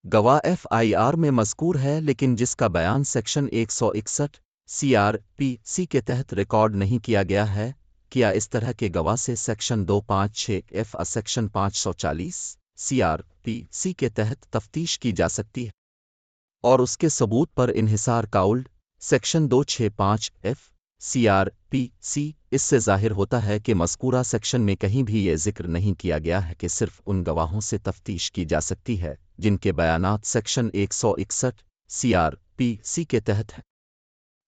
गवाह FIR में मज़कूर है लेकिन जिसका बयान सेक्शन 161 CRPC के तहत रिकॉर्ड नहीं किया गया है, क्या इस तरह के गवाह से सेक्शन 256 सेक्शन 540 CRPC के तहत तफ्तीश की जा सकती है और उसके सबूत पर इन्हिसार काउल्ड सेक्शन 265 CRPC। इससे ज़ाहिर होता है कि मज़कूरा सेक्शन में कहीं भी ये ज़िक्र नहीं किया गया है कि सिर्फ उन गवाहों से तफ्तीश की जा सकती है जिनके बयानात सेक्शन 161 CRPC के तहत है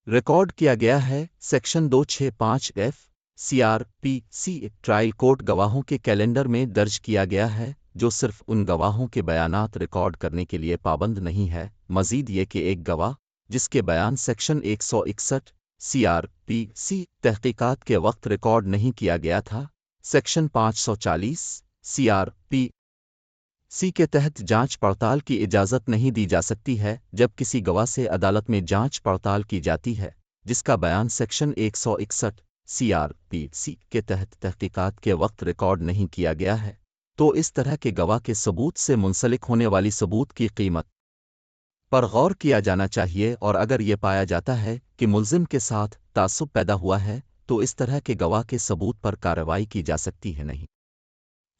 रिकॉर्ड किया गया है। सेक्शन 265 CRPC ट्रायल कोर्ट गवाहों के कैलेंडर में दर्ज किया गया है जो सिर्फ उन गवाहों के बयानात रिकॉर्ड करने के लिए पाबंद नहीं है। मज़ीद ये कि एक गवाह जिसके बयान सेक्शन 161 CRPC तहकीकात के वक्त रिकॉर्ड नहीं किया गया था, सेक्शन 540 CRPC के तहत जांच पड़ताल की इजाज़त नहीं दी जा सकती है। जब किसी गवाह से अदालत में जांच पड़ताल की जाती है जिसका बयान सेक्शन 161 CRPC के तहत तहकीकात के वक्त रिकॉर्ड नहीं किया गया है, तो इस तरह के गवाह के सबूत से मुंसलिक होने वाली सबूत की कीमत पर गौर किया जाना चाहिए और अगर ये पाया जाता है कि मुल्ज़िम के साथ तासुब पैदा हुआ है तो इस तरह के गवाह के सबूत पर कार्रवाई की जा सकती है नहीं।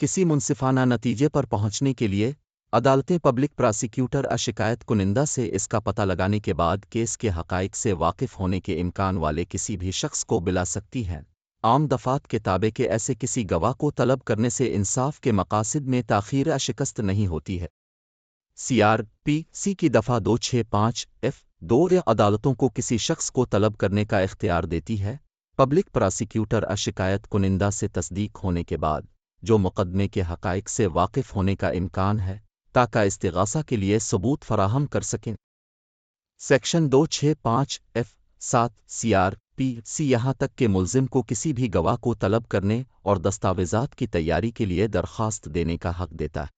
किसी मुनसिफाना नतीजे पर पहुंचने के लिए अदालतें पब्लिक प्रोसिक्यूटर शिकायत कुनिंदा से इसका पता लगाने के बाद केस के हक़ाइक़ से वाकिफ़ होने के इम्कान वाले किसी भी शख्स को बुला सकती हैं। आम दफ़ात के ताबे के ऐसे किसी गवाह को तलब करने से इंसाफ के मकासद में ताख़ीर शिकस्त नहीं होती है। CRPC की दफ़ा 265F2 अदालतों को किसी शख्स को तलब करने का इख्तियार देती है पब्लिक प्रोसिक्यूटर शिकायत कुनिंदा से तस्दीक होने के बाद जो मुक़दमे के हक़ाइक़ से वाकिफ़ होने का इम्कान है ताकि इस्तिग़ासा के लिए सबूत फराहम कर सकें। सेक्शन 265F7 CRPC यहाँ तक कि मुल्ज़िम को किसी भी गवाह को तलब करने और दस्तावेज़ात की तैयारी के लिए दरख्वास्त देने का हक़ देता है।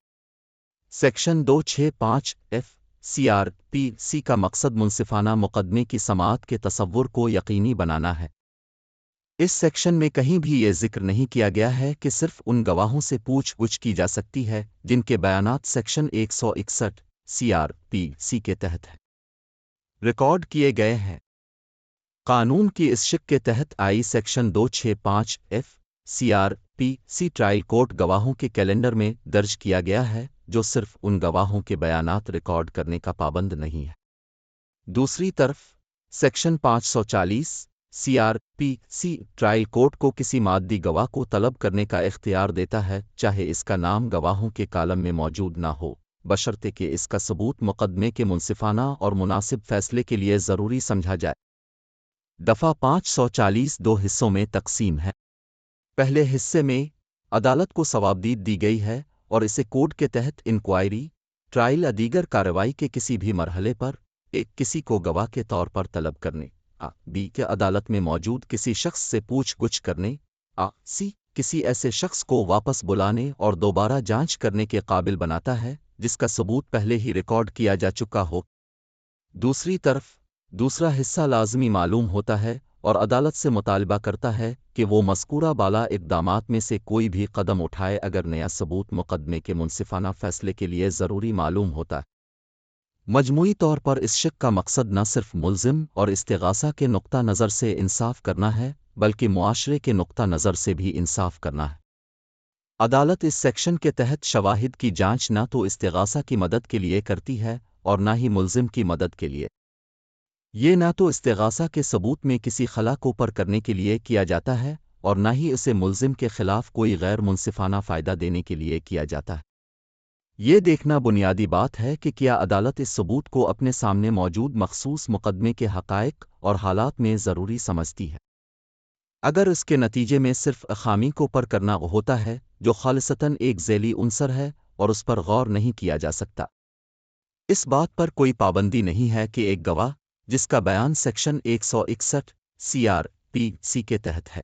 सेक्शन 265F CRPC का मकसद मुनसिफाना मुक़दमे की समाअत के तसव्वुर को यकीनी बनाना है। इस सेक्शन में कहीं भी ये ज़िक्र नहीं किया गया है कि सिर्फ उन गवाहों से पूछ-गुछ की जा सकती है जिनके बयानात सेक्शन 161 CRPC के तहत है रिकॉर्ड किए गए हैं। कानून की इस शिक के तहत I section 265F CRPC trial court गवाहों के कैलेंडर में दर्ज किया गया है जो सिर्फ उन गवाहों के बयानात रिकॉर्ड करने का पाबंद नहीं है। दूसरी तरफ सेक्शन 540 CRPC ट्रायल कोर्ट को किसी मादी गवाह को तलब करने का इख्तियार देता है चाहे इसका नाम गवाहों के कालम में मौजूद ना हो, बशर्ते कि इसका सबूत मुक़दमे के मुनसिफाना और मुनासिब फैसले के लिए ज़रूरी समझा जाए। दफ़ा 540 दो हिस्सों में तकसीम है। पहले हिस्से में अदालत को सवाबदीद दी गई है और इसे कोड के तहत इंक्वायरी, ट्रायल या दीगर कार्रवाई के किसी भी मरहले पर एक किसी को गवाह के तौर पर तलब करने B के अदालत में मौजूद किसी शख्स से पूछ-गुछ करने C किसी ऐसे शख्स को वापस बुलाने और दोबारा जांच करने के काबिल बनाता है जिसका सबूत पहले ही रिकॉर्ड किया जा चुका हो। दूसरी तरफ दूसरा हिस्सा लाज़मी मालूम होता है और अदालत से मुतालबा करता है कि वो मज़कूरा बाला इक़दामात में से कोई भी कदम उठाए अगर नया सबूत मुक़दमे के मुनसिफाना फ़ैसले के लिए ज़रूरी मालूम होता है। मजमूई तौर पर इस शिक का मकसद न सिर्फ मुल्ज़िम और इस्तिग़ासा के नुक्ता नज़र से इंसाफ करना है बल्कि मुआशरे के नुक्ता नज़र से भी इंसाफ करना है। अदालत इस सेक्शन के तहत शवाहिद की जांच न तो इस्तिग़ासा की मदद के लिए करती है और न ही मुल्ज़िम की मदद के लिए। ये न तो इस्तिग़ासा के सबूत में किसी खला को पर करने के लिए किया जाता है और न ही उसे मुल्ज़िम के ख़िलाफ़ कोई गैर मुनसिफाना फ़ायदा देने के लिए किया जाता है। ये देखना बुनियादी बात है कि क्या अदालत इस सबूत को अपने सामने मौजूद मख़सूस मुक़दमे के हक़ाइक़ और हालात में ज़रूरी समझती है। अगर इसके नतीजे में सिर्फ अखामी को पर करना होता है जो खालिसतन एक ज़ैली उनसर है और उस पर गौर नहीं किया जा सकता। इस बात पर कोई पाबंदी नहीं है कि एक गवाह जिसका बयान सेक्शन 161 CRPC के तहत है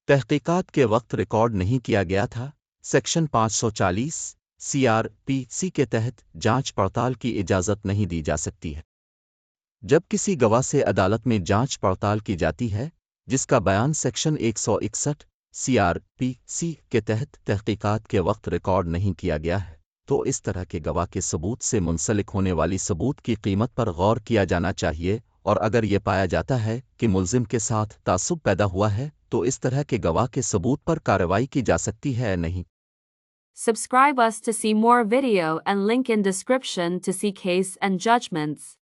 तहक़ीक़ात के वक्त रिकॉर्ड नहीं किया गया था, सेक्शन 540 CRPC के तहत जांच पड़ताल की इजाज़त नहीं दी जा सकती है। जब किसी गवाह से अदालत में जांच पड़ताल की जाती है जिसका बयान सेक्शन 161 CRPC के तहत तहक़ीक़ात के वक्त रिकॉर्ड नहीं किया गया है, تو اس طرح کے گواہ کے ثبوت سے منسلک ہونے والی ثبوت کی قیمت پر غور کیا جانا چاہیے، اور اگر یہ پایا جاتا ہے کہ ملزم کے ساتھ تعصب پیدا ہوا ہے تو اس طرح کے گواہ کے ثبوت پر کارروائی کی جا سکتی ہے یا نہیں۔ Subscribe us to see more video and link in description to see case and judgments.